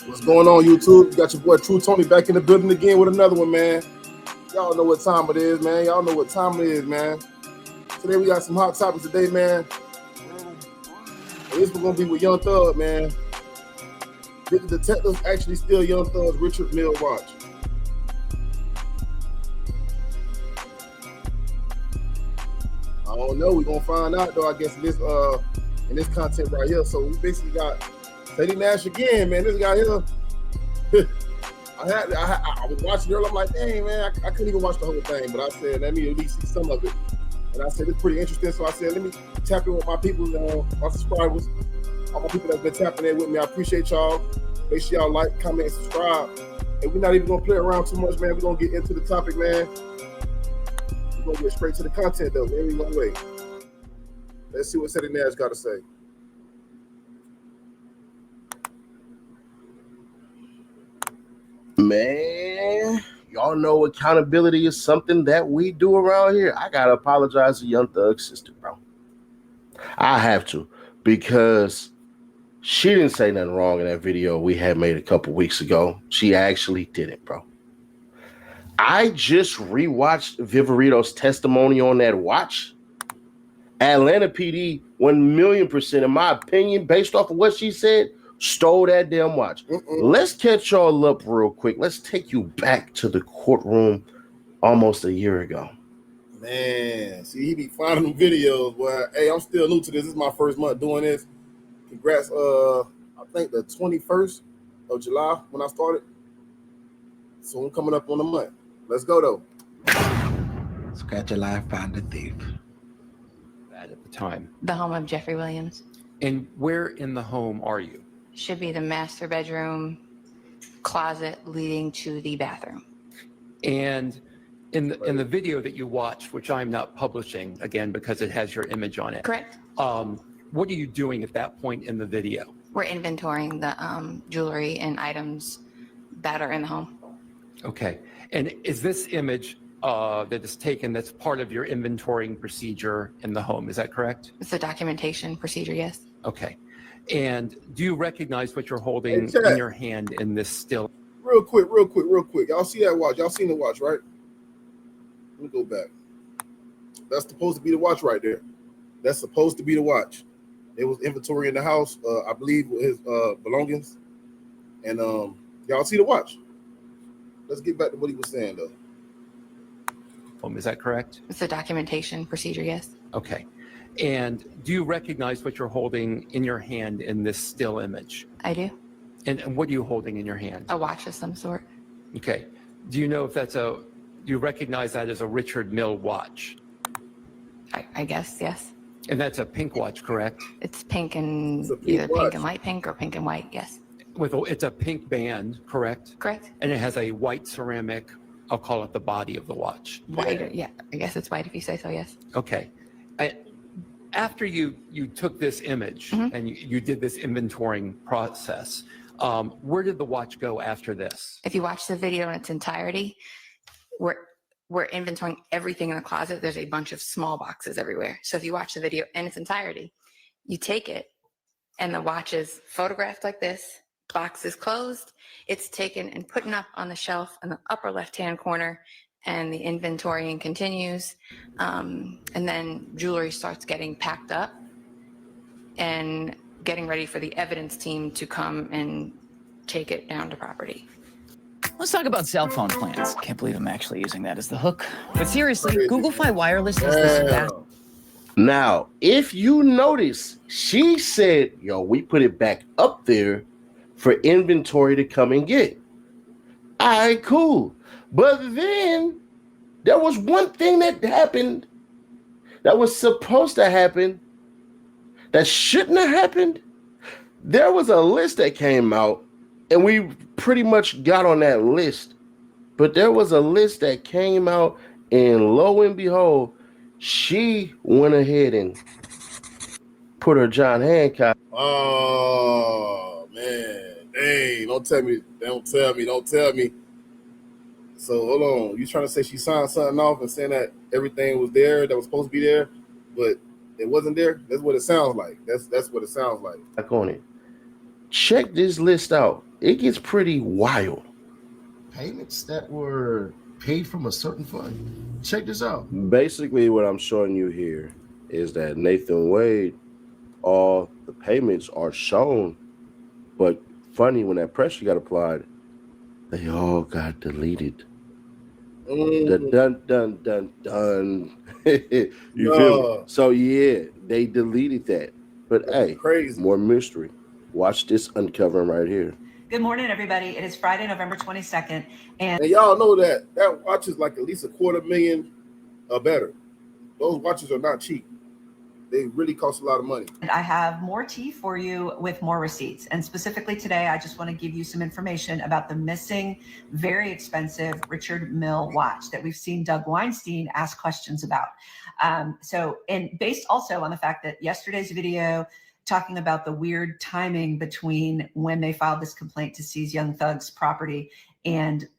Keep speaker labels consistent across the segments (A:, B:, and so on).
A: What's going on, YouTube? You got your boy True Tony back in the building again with another one, man. Y'all know what time it is, man. Y'all know what time it is, man. Today we got some hot topics today, man. And this one's gonna be with Young Thug, man. Did the detectives actually steal Young Thug's Richard Mille watch? I don't know. We're gonna find out though, I guess, in this content right here. So we basically got Teddy Nash again, man. This guy here. I was watching earlier. I'm like, dang, man, I couldn't even watch the whole thing, but I said, let me at least see some of it. And I said, it's pretty interesting. So I said, let me tap in with my people, my subscribers, all my people that's been tapping in with me. I appreciate y'all. Make sure y'all like, comment, and subscribe. And we're not even gonna play around too much, man. We're gonna get into the topic, man. We're gonna get straight to the content, though. We ain't gonna wait. Let's see what Teddy Nash got to say.
B: Man, y'all know accountability is something that we do around here. I gotta apologize to Young Thug's sister, bro. I have to, because she didn't say nothing wrong in that video we had made a couple weeks ago. She actually didn't, bro. I just rewatched Vivarito's testimony on that watch. Atlanta PD 1,000,000%, in my opinion, based off of what she said, stole that damn watch. Let's catch y'all up real quick. Let's take you back to the courtroom almost a year ago.
A: Man, see, he be finding them videos, boy. Hey, I'm still new to this. This is my first month doing this. Congrats, I think the 21st of July when I started. So I'm coming up on a month. Let's go, though.
C: Scratch a life, find a thief.
D: At the time.
E: The home of Jeffrey Williams.
D: And where in the home are you?
E: Should be the master bedroom closet leading to the bathroom.
D: And in the video that you watched, which I'm not publishing again because it has your image on it.
E: Correct.
D: What are you doing at that point in the video?
E: We're inventorying the jewelry and items that are in the home.
D: Okay. And is this image that is taken that's part of your inventorying procedure in the home? Is that correct?
E: It's a documentation procedure, yes.
D: Okay. And do you recognize what you're holding in your hand in this still?
A: Real quick. Y'all see that watch? Y'all seen the watch, right? Let me go back. That's supposed to be the watch right there. That's supposed to be the watch. It was inventory in the house, I believe, with his belongings. And y'all see the watch. Let's get back to what he was saying, though.
D: Is that correct?
E: It's a documentation procedure, yes.
D: Okay. And do you recognize what you're holding in your hand in this still image?
E: I do.
D: And what are you holding in your hand?
E: A watch of some sort.
D: Okay. Do you know if do you recognize that as a Richard Mille watch?
E: I guess, yes.
D: And that's a pink watch, correct?
E: It's pink and either pink and light pink or pink and white, yes.
D: It's a pink band, correct?
E: Correct.
D: And it has a white ceramic, I'll call it the body of the watch.
E: White, yeah. I guess it's white if you say so, yes.
D: Okay. After you took this image and you did this inventorying process, where did the watch go after this?
E: If you watch the video in its entirety, we're inventorying everything in the closet. There's a bunch of small boxes everywhere. So if you watch the video in its entirety, you take it and the watch is photographed like this, box is closed, it's taken and put up on the shelf in the upper left-hand corner, and the inventorying continues. And then jewelry starts getting packed up and getting ready for the evidence team to come and take it down to property.
F: Let's talk about cell phone plans. Can't believe I'm actually using that as the hook. But seriously, Google Fi Wireless has this.
B: Now, if you notice, she said, yo, we put it back up there for inventory to come and get. All right, cool. But then there was one thing that happened that was supposed to happen that shouldn't have happened. There was a list that came out, and we pretty much got on that list. But there was a list that came out, and lo and behold, she went ahead and put her John Hancock.
A: Oh, man. Dang, don't tell me. So, hold on. You trying to say she signed something off and saying that everything was there that was supposed to be there, but it wasn't there? That's what it sounds like. That's what it sounds like.
B: Back on it. check this list out. It gets pretty wild. Payments that were paid from a certain fund. Check this out. Basically, what I'm showing you here is that Nathan Wade, all the payments are shown, but funny, when that pressure got applied, they all got deleted. Dun dun dun dun. You feel me? So yeah, they deleted that. But hey,
A: crazy.
B: More mystery. Watch this uncovering right here.
G: Good morning, everybody. It is Friday, November 22nd. And
A: y'all know that watch is like at least $250,000 or better. Those watches are not cheap. They really cost a lot of money.
G: And I have more tea for you with more receipts. And specifically today, I just want to give you some information about the missing, very expensive Richard Mille watch that we've seen Doug Weinstein ask questions about. And based also on the fact that yesterday's video talking about the weird timing between when they filed this complaint to seize Young Thug's property and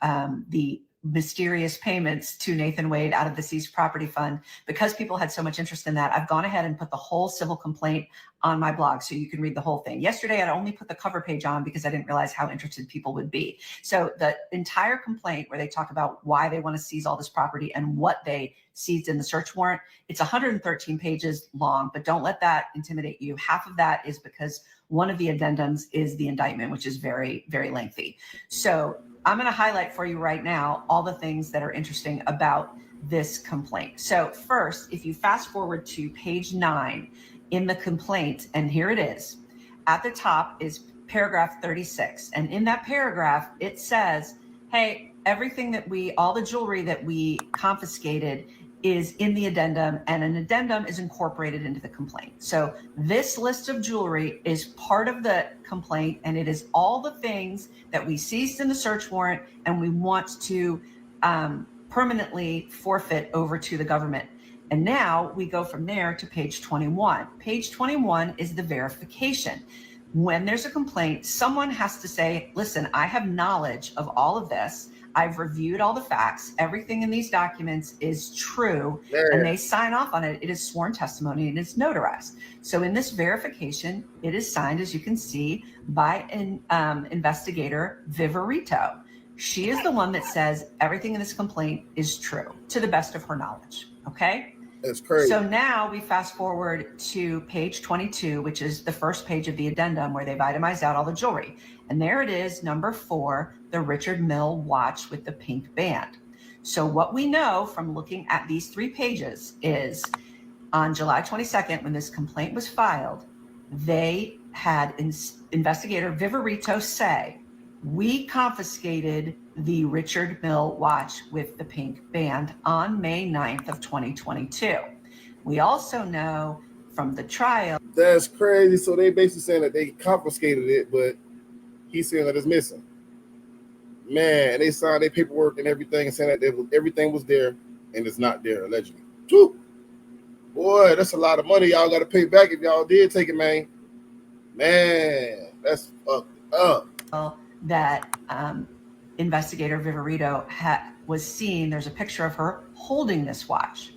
G: the mysterious payments to Nathan Wade out of the seized property fund. Because people had so much interest in that, I've gone ahead and put the whole civil complaint on my blog so you can read the whole thing. Yesterday, I only put the cover page on because I didn't realize how interested people would be. So the entire complaint where they talk about why they want to seize all this property and what they seized in the search warrant, it's 113 pages long, but don't let that intimidate you. Half of that is because one of the addendums is the indictment, which is very, very lengthy. So I'm going to highlight for you right now all the things that are interesting about this complaint. So first, if you fast forward to page 9 in the complaint, and here it is, at the top is paragraph 36. And in that paragraph, it says, hey, everything that all the jewelry that we confiscated is in the addendum, and an addendum is incorporated into the complaint. So this list of jewelry is part of the complaint, and it is all the things that we seized in the search warrant and we want to permanently forfeit over to the government. And now we go from there to page 21. Page 21 is the verification. When there's a complaint, someone has to say, listen, I have knowledge of all of this. I've reviewed all the facts. Everything in these documents is true, and they sign off on it. It is sworn testimony and it's notarized. So in this verification, it is signed, as you can see, by an investigator, Viverito. She is the one that says everything in this complaint is true to the best of her knowledge. Okay.
A: That's crazy.
G: So now we fast forward to page 22, which is the first page of the addendum where they've itemized out all the jewelry. And there it is, number 4, the Richard Mille watch with the pink band. So what we know from looking at these 3 pages is on July 22nd, when this complaint was filed, they had investigator Viverito say, we confiscated the Richard Mille watch with the pink band on May 9th of 2022. We also know from the trial.
A: That's crazy. So they basically saying that they confiscated it, but he's saying that it's missing. Man, they signed their paperwork and everything and saying that everything was there and it's not there, allegedly. Whew. Boy, that's a lot of money y'all got to pay back if y'all did take it, man. Man, that's fucked up.
G: That investigator Viverito was seen. There's a picture of her holding this watch.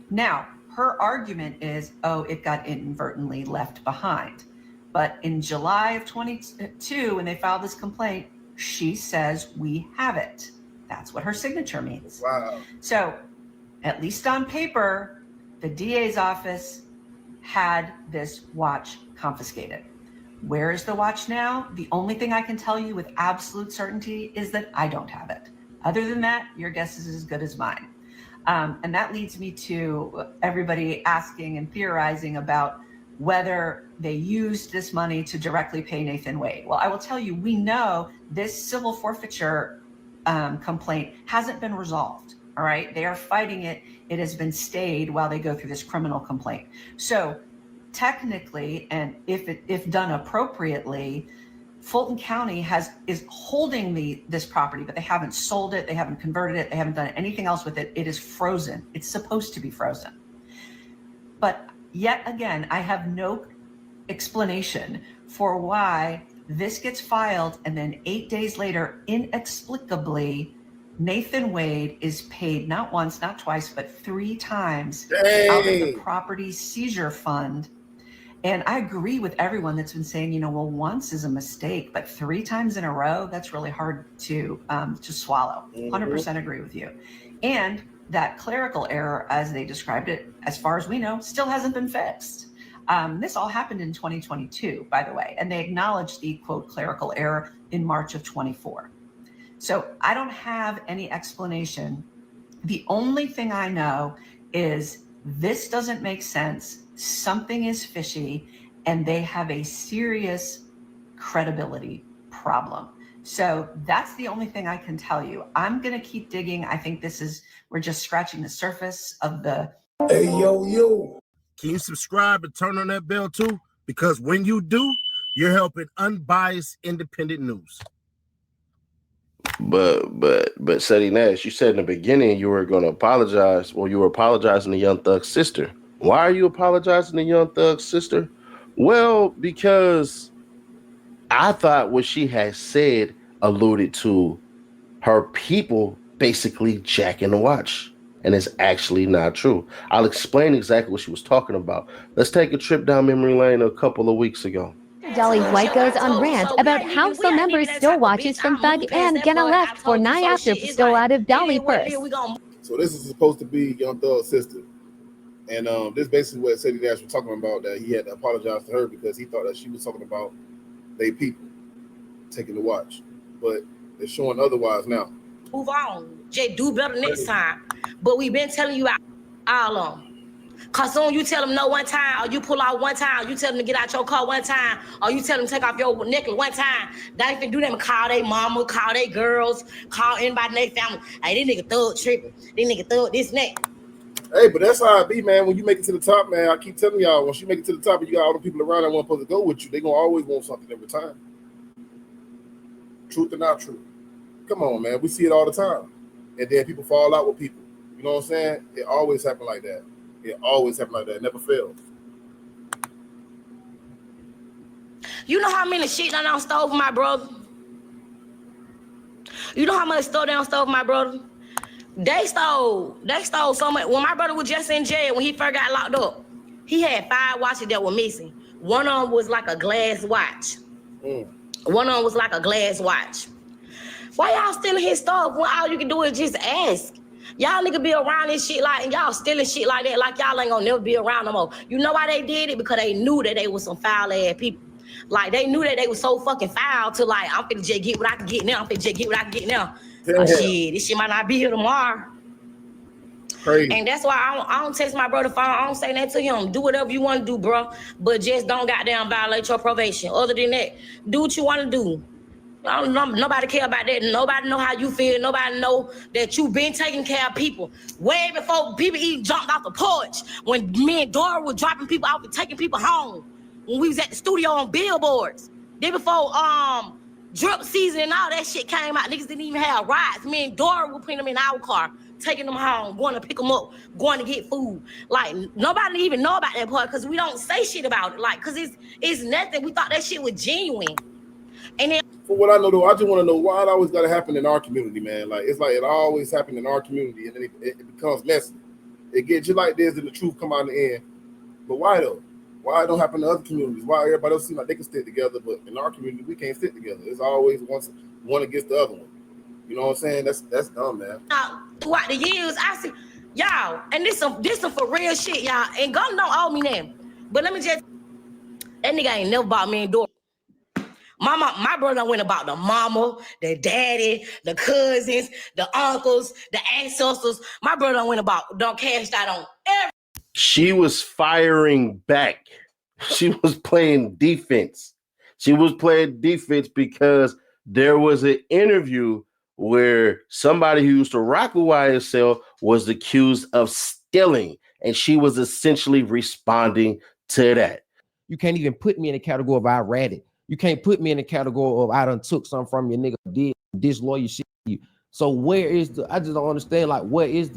G: Now, her argument is, oh, it got inadvertently left behind. But in July of 22, when they filed this complaint, she says we have it. That's what her signature means.
A: Wow.
G: So, at least on paper, the DA's office had this watch confiscated. Where is the watch now? The only thing I can tell you with absolute certainty is that I don't have it. Other than that, your guess is as good as mine. And that leads me to everybody asking and theorizing about whether they used this money to directly pay Nathan Wade. Well, I will tell you, we know this civil forfeiture complaint hasn't been resolved. All right. They are fighting it. It has been stayed while they go through this criminal complaint. So technically, and if done appropriately, Fulton County is holding this property, but they haven't sold it, they haven't converted it, they haven't done anything else with it. It is frozen. It's supposed to be frozen. But yet again, I have no explanation for why this gets filed and then 8 days later, inexplicably, Nathan Wade is paid not once, not twice, but 3 times out of the property seizure fund. And I agree with everyone that's been saying, well, once is a mistake, but 3 times in a row, that's really hard to swallow. 100% agree with you. And that clerical error, as they described it, as far as we know, still hasn't been fixed. This all happened in 2022, by the way, and they acknowledged the quote clerical error in March of 24. So I don't have any explanation. The only thing I know is this doesn't make sense. Something is fishy, and they have a serious credibility problem. So that's the only thing I can tell you. I'm going to keep digging. I think we're just scratching the surface of the.
B: Hey, yo. Can you subscribe and turn on that bell too? Because when you do, you're helping unbiased, independent news. But Seti Nash, you said in the beginning you were going to apologize, or you were apologizing to Young Thug's sister. Why are you apologizing to Young Thug's sister? Well, because I thought what she had said alluded to her people basically jacking the watch, and it's actually not true. I'll explain exactly what she was talking about. Let's take a trip down memory lane a couple of weeks ago.
H: Dolly White goes on rant about how some members stole watches from Thug and Gonna left for night after stole out of Dolly purse.
A: So this is supposed to be Young Thug's sister. And this basically what Seti Nash was talking about, that he had to apologize to her because he thought that she was talking about they people taking the watch. But it's showing otherwise now.
I: Move on. Jay, do better next time. But we've been telling you all on. Cause soon you tell them no one time, or you pull out one time, or you tell them to get out your car one time, or you tell them to take off your necklace one time. They ain't finna do them. Call they mama, call they girls, call anybody in their family. Hey, this nigga Thug tripping. This nigga Thug this and that.
A: Hey, but that's how it be, man. When you make it to the top, man, I keep telling y'all, once you make it to the top and you got all the people around that want supposed to go with you, they gonna always want something every time. Truth or not true. Come on, man. We see it all the time. And then people fall out with people. You know what I'm saying? It always happen like that. It always happen like that. It never fails.
I: You know how many shit I done stole from my brother? You know how much stuff they done stole from my brother? They stole so much. When my brother was just in jail, when he first got locked up, he had 5 watches that were missing. One of them was like a glass watch. One of them was like a glass watch. Why y'all stealing his stuff when all you can do is just ask? Y'all nigga be around this shit like, and y'all stealing shit like that, like y'all ain't gonna never be around no more. You know why they did it? Because they knew that they was some foul ass people. Like they knew that they was so fucking foul to like, I'm finna just get what I can get now. I'm finna just get what I can get now. Oh, shit, this shit might not be here tomorrow. Crazy. And that's why I don't text my brother phone. I don't say that to him. Do whatever you want to do, bro. But just don't goddamn violate your probation. Other than that, do what you want to do. Nobody care about that. Nobody know how you feel. Nobody know that you been taking care of people way before people even jumped off the porch. When me and Dora were dropping people off and taking people home. When we was at the studio on billboards. Then before drip season and all that shit came out, niggas didn't even have rides. Me and Dora were putting them in our car, taking them home, going to pick them up, going to get food. Like nobody even know about that part because we don't say shit about it. Like, cause it's nothing. We thought that shit was genuine. And then
A: for what I know, though, I just want to know why it always got to happen in our community, man. Like, it's like it always happened in our community, and then it becomes messy. It gets you like this, and the truth come out in the end. But why, though? Why it don't happen in other communities? Why everybody else seem like they can stick together, but in our community, we can't stick together. It's always one against the other one. You know what I'm saying? That's dumb, man.
I: Throughout the years, I see, y'all, and this some for real shit, y'all. And God don't owe me nothing. But let me just, that nigga ain't never bought me a door. My brother went about the mama, the daddy, the cousins, the uncles, the ancestors. My brother went about don't cash out on everything.
B: She was firing back. She was playing defense. She was playing defense because there was an interview where somebody who used to rock with YSL was accused of stealing, and she was essentially responding to that.
J: You can't even put me in the category of I ratted. You can't put me in the category of I done took something from your nigga, did disloyal shit to you. So where is the, I just don't understand, like, where is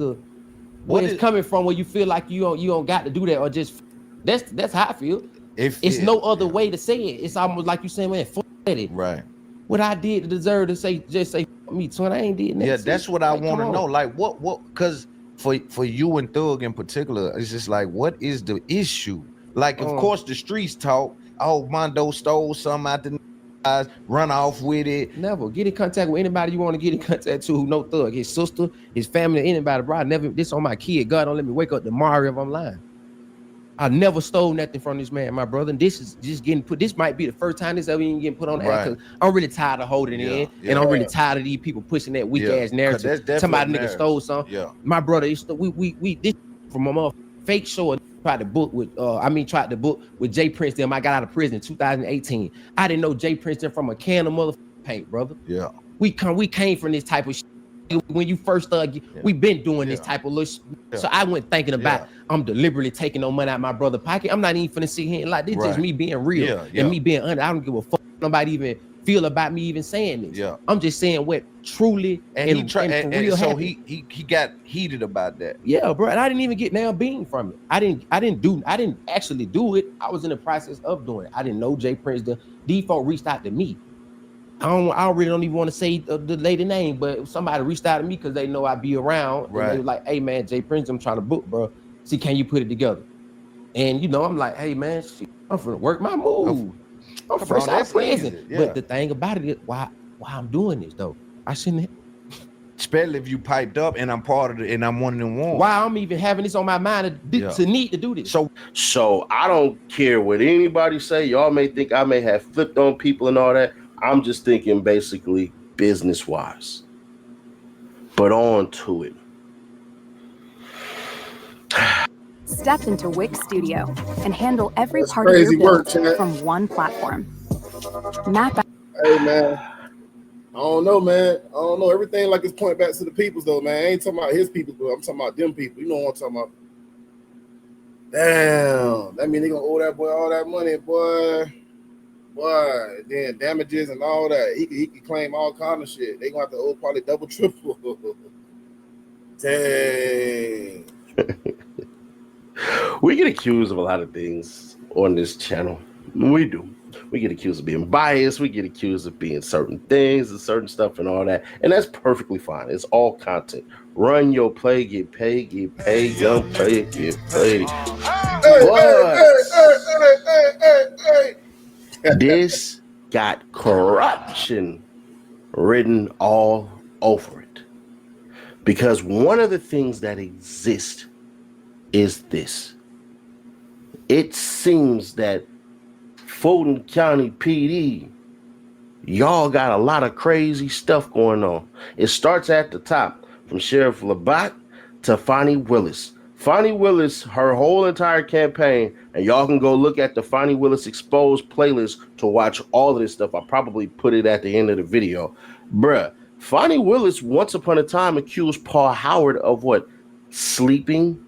J: coming from where you feel like you don't got to do that, or just, that's how I feel. It's no other way to say it. It's almost like you saying, man, fuck it.
K: Right.
J: What I did to deserve to say, just say me, son, I ain't did nothing.
K: Yeah, that's what I want to know. Like, what, because for you and Thug in particular, it's just like, what is the issue?
C: Like, of course, the streets talk. Oh, Mondo stole something out the guys, run off with it.
J: Never get in contact with anybody you want to get in contact to who no thug. His sister, his family, anybody, bro. I never, this on my kid. God don't let me wake up tomorrow if I'm lying. I never stole nothing from this man, my brother. And this is just getting put. This might be the first time this ever even getting put on the air, because I'm really tired of holding it in, and I'm really tired of these people pushing that weak ass narrative. Somebody nigga stole something.
C: Yeah.
J: My brother, this from a motherfucking fake show. Tried to book with Jay Prince. Them I got out of prison in 2018. I didn't know Jay Prince from a can of motherfucking paint, brother.
C: Yeah.
J: We came from this type of shit. When you first we've been doing this type of little shit. So I went thinking about I'm deliberately taking no money out of my brother's pocket. I'm not even finna sit here and like this just me being real and me being under. I don't give a fuck nobody even feel about me even saying this.
C: Yeah.
J: I'm just saying what truly
C: and he tried and
J: real
C: so
J: happened.
C: he got heated about that.
J: Yeah, bro. And I didn't even get now being from it. I didn't actually do it. I was in the process of doing it. I didn't know Jay Prince. The default reached out to me. I really don't even want to say the lady name, but somebody reached out to me because they know I be around.
C: Right.
J: And they were like, hey man, Jay Prince, I'm trying to book, bro. See, can you put it together? And you know, I'm like, hey man, I'm finna work my move. I'm fresh out of prison. But the thing about it is why I'm doing this though. I shouldn't.
C: Especially if you piped up and I'm part of it and I'm one of them ones.
J: Why I'm even having this on my mind to need to do this.
B: So I don't care what anybody say. Y'all may think I may have flipped on people and all that. I'm just thinking basically business-wise. But on to it.
K: Step into Wix Studio and handle every part of
A: crazy
K: your build
A: work,
K: from one platform. Map out.
A: Hey man, I don't know, man. I don't know. Everything like it's pointing back to the peoples, though, man. I ain't talking about his people, but I'm talking about them people. You know what I'm talking about? Damn, that mean they gonna owe that boy all that money, boy. Boy, then damages and all that. He could claim all kind of shit. They gonna have to owe probably double, triple. Dang.
B: We get accused of a lot of things on this channel. We do. We get accused of being biased. We get accused of being certain things and certain stuff and all that. And that's perfectly fine. It's all content. Run your play, get paid, don't play, get paid. But this got corruption written all over it. Because one of the things that exists is this. It seems that Fulton County PD, y'all got a lot of crazy stuff going on. It starts at the top, from Sheriff Labatt to Fonnie Willis. Fonnie Willis, her whole entire campaign, and y'all can go look at the Fonnie Willis Exposed playlist to watch all of this stuff. I'll probably put it at the end of the video. Bruh, Fonnie Willis once upon a time accused Paul Howard of what? Sleeping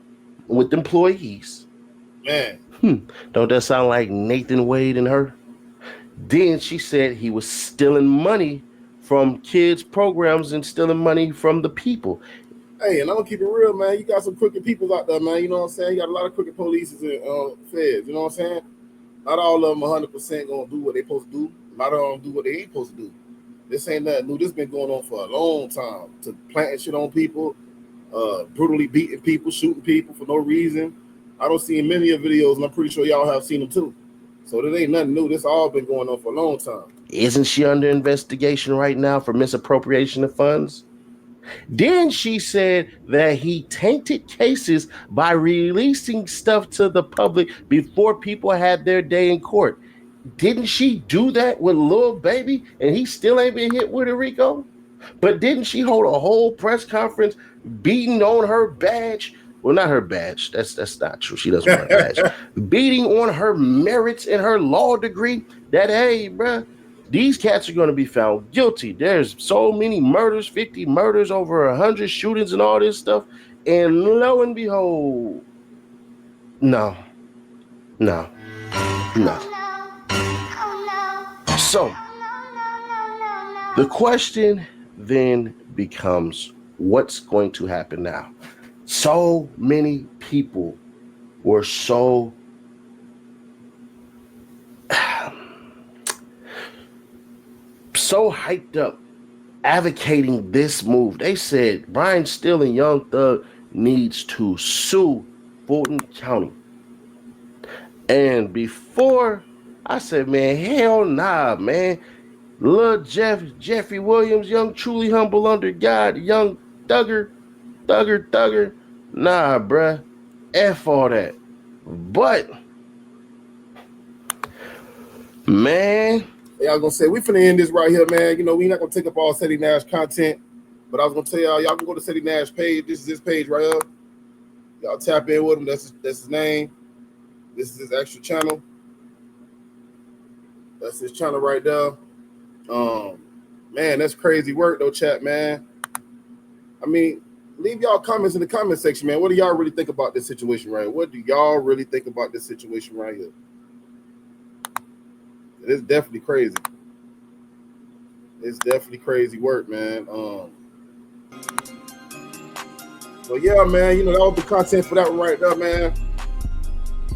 B: with employees.
A: Man.
B: Don't that sound like Nathan Wade and her? Then she said he was stealing money from kids' programs and stealing money from the people.
A: Hey, and I'm gonna keep it real, man. You got some crooked people out there, man. You know what I'm saying? You got a lot of crooked police and feds. You know what I'm saying? Not all of them 100% gonna do what they supposed to do. A lot of them do what they ain't supposed to do. This ain't nothing new. This been going on for a long time. To planting shit on people, brutally beating people, shooting people for no reason. I don't see many of videos, and I'm pretty sure y'all have seen them too. So there ain't nothing new. This all been going on for a long time.
B: Isn't she under investigation right now for misappropriation of funds? Then she said that he tainted cases by releasing stuff to the public before people had their day in court. Didn't she do that with Lil Baby and he still ain't been hit with a RICO? But didn't she hold a whole press conference beating on her badge? Well, not her badge. That's not true. She doesn't wear a badge. Beating on her merits and her law degree that, hey, bruh, these cats are going to be found guilty. There's so many murders, 50 murders, over 100 shootings and all this stuff. And lo and behold, no. So the question then becomes, what's going to happen now? So many people were so hyped up advocating this move. They said Brian Steele and Young Thug needs to sue Fulton County. And before I said, man, hell nah, man. Lil Jeffrey Williams, young, truly humble under God, young thugger. Nah, bruh. F all that. But, man.
A: Hey, I was gonna say we finna end this right here, man. You know, we not gonna take up all Ceddy Nash content, but I was gonna tell y'all can go to Ceddy Nash page. This is his page right here. Y'all tap in with him. That's his name. This is his extra channel. That's his channel right there. Man, that's crazy work though, chat, man. I mean, leave y'all comments in the comment section, man. What do y'all really think about this situation right here? What do y'all really think about this situation right here? It's definitely crazy. It's definitely crazy work, man. So yeah, man, you know, that was the content for that one right there, man.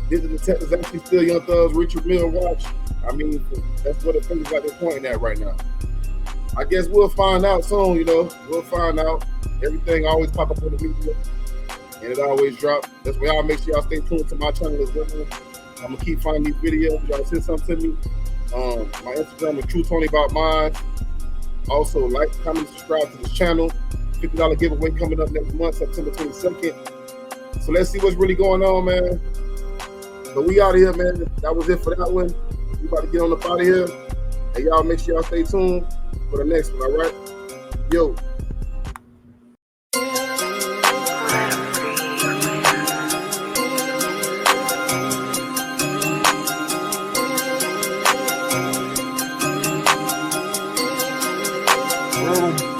A: Did the detectives actually steal Young Thug's Richard Mille watch? I mean, that's what it feels like they're pointing at right now. I guess we'll find out soon, you know. We'll find out. Everything always pop up on the media, and it always drop. That's why y'all make sure y'all stay tuned to my channel as well. I'm gonna keep finding these videos. Y'all send something to me. My Instagram is TrueTonyAboutMine. Also, like, comment, subscribe to this channel. $50 giveaway coming up next month, September 22nd. So let's see what's really going on, man. But we out of here, man. That was it for that one. We about to get on up out of here. And y'all make sure y'all stay tuned for the next one, all right? Yo.
C: Boom.